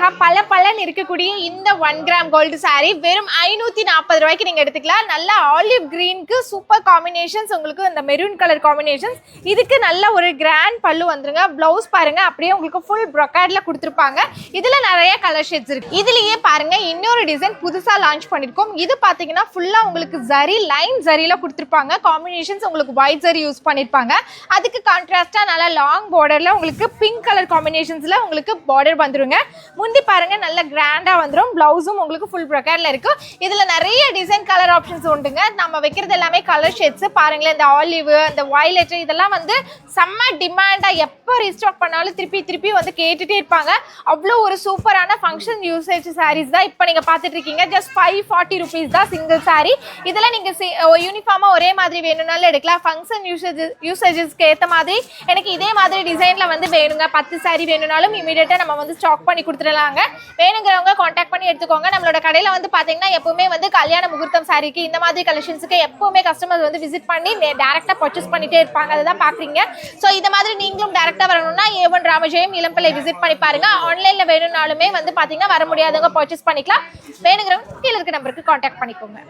அழகா பளபளன்னு இருக்கக்கூடிய இந்த 1 கிராம் கோல்டு saree வெறும் 540 ரூபாய்க்கு நீங்க எடுத்துக்கலாம். நல்ல ஆலிவ் கிரீனுக்கு சூப்பர் காம்பினேஷன்ஸ், உங்களுக்கு இந்த மெரூன் கலர் காம்பினேஷன்ஸ். இதுக்கு நல்ல ஒரு கிராண்ட் பல்லு வந்துருங்க. பிளவுஸ் பாருங்க அப்படியே உங்களுக்கு ஃபுல் ப்ரொக்காட்ல கொடுத்துருப்பாங்க. இதுல நிறைய கலர் ஷேட்ஸ் இருக்கு. இதுலயே பாருங்க இன்னொரு டிசைன் புதுசா லான்ச் பண்ணிருக்கோம். இது பாத்தீங்கன்னா ஃபுல்லா உங்களுக்கு ஜரி லைன் ஜரியில கொடுத்துருப்பாங்க. காம்பினேஷன்ஸ் உங்களுக்கு ஒயிட் ஜரி யூஸ் பண்ணிருப்பாங்க. அதுக்கு கான்ட்ராஸ்டா நல்ல லாங் பார்டர்ல உங்களுக்கு பிங்க் கலர் காம்பினேஷன்ஸ்ல உங்களுக்கு பார்டர் வந்துருங்க. முந்தி பாருங்க நல்ல கிராண்டா வந்துரும். பிளவுஸும் உங்களுக்கு ஃபுல் ப்ரொக்காட்ல இருக்கு. இதுல நிறைய டிசைன் கலர் ஆப்ஷன்ஸ் உண்டுங்க. நம்ம வைக்கிறது எல்லாமே கலர் ஷேட்ஸ் பாருங்களேன். இந்த ஆலிவ், இந்த வயலட் இதெல்லாம் வந்து செம்ம டிமாண்டா எப்போ ரீஸ்டாக் பண்ணாலும் திருப்பி வந்து கேட்டுட்டே இருப்பாங்க. அவ்வளோ ஒரு சூப்பரான ஃபங்க்ஷன் யூசேஜ் சாரீஸ் தான் இப்போ நீங்க பார்த்துட்டு இருக்கீங்க. ஜஸ்ட் 540 ருபீஸ் தான் சிங்கிள் சாரீ. இதெல்லாம் நீங்க யூனிஃபார்மா ஒரே மாதிரி வேணும்னாலும் எடுக்கலாம். ஃபங்க்ஷன் யூசேஜஸ்க்கு ஏற்ற மாதிரி எனக்கு இதே மாதிரி டிசைன்ல வந்து வேணுங்க 10 சாரீ வேணும்னாலும் இமீடியட்டா நம்ம வந்து ஸ்டாக் பண்ணி கொடுத்துடலாங்க. வேணுங்கிறவங்க காண்டாக்ட் பண்ணி எடுத்துக்கோங்க. நம்மளோட கடையில வந்து பாத்தீங்கன்னா எப்பவுமே வந்து கல்யாண முகூர்த்தம் சாரிக்கு இந்த மாதிரி கலெக்ஷன்ஸுக்கு எப்பவுமே கஸ்டமர்ஸ் வந்து விசிட் பண்ணி டைரக்டா பர்ச்சேஸ் பண்ணிட்டே இருப்பாங்க. அதுதான் பாக்குறீங்க. ஸோ இந்த மாதிரி நீங்களும் டைரக்டா வரணும்னா A1 ராமஜெயம் இளம்பிள்ளை விசிட் பண்ணி பாருங்க. ஆன்லைன்ல வேணும்னாலுமே வந்து பாத்தீங்கன்னா வர முடியாதவங்க பர்ச்சேஸ் பண்ணிக்கலாம். வேணுங்கிறவங்க கீழ இருக்க நம்பருக்கு காண்டாக்ட் பண்ணிக்கோங்க.